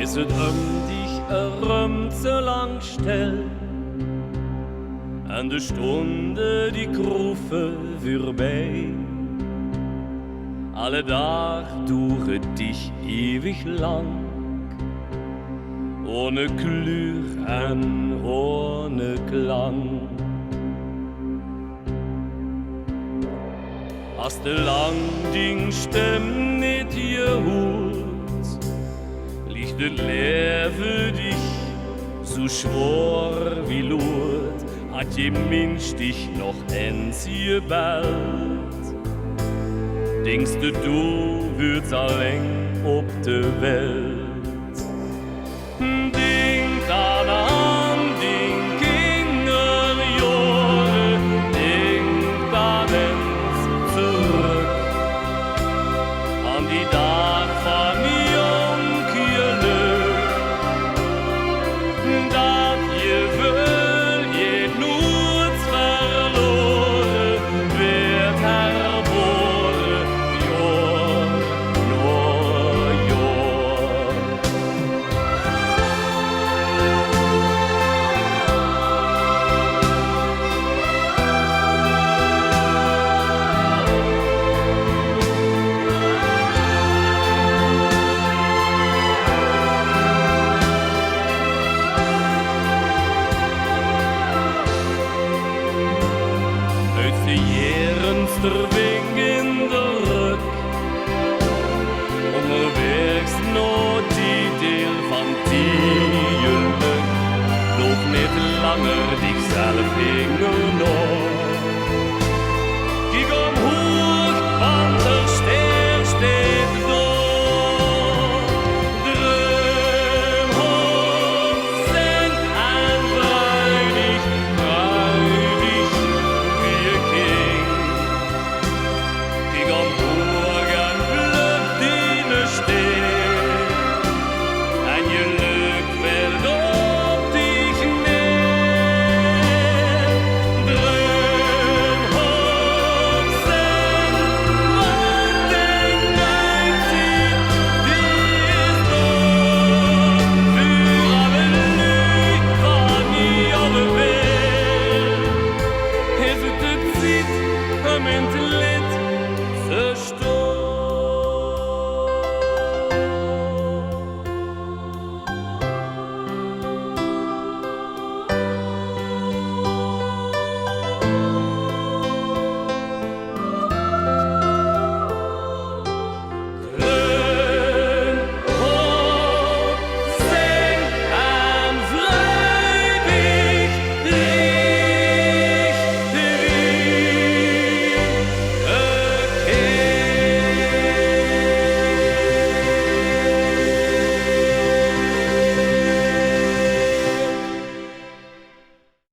is het dich te lang stil. En de Stunde, die groeven voorbij. Alle Tag duret dich ewig lang. Ohne kleur en ohne klang. Hast du lang die Stimme nicht geholt, liegt das Leben dich so schwer wie Lot, hat je Mensch dich noch eins gebellt. Denkst du würdest allein ob der Welt? Denk an den Kinderjahre, denk an zurück, an die Tag von Jungkirlöck, dat je will je nur verloren, wird herboren, Jahr nur Jahr. Uit de jaren sterving in de rug, onderwegs nooit die deel van die geluk. Loop niet langer dich zelf hingen nog.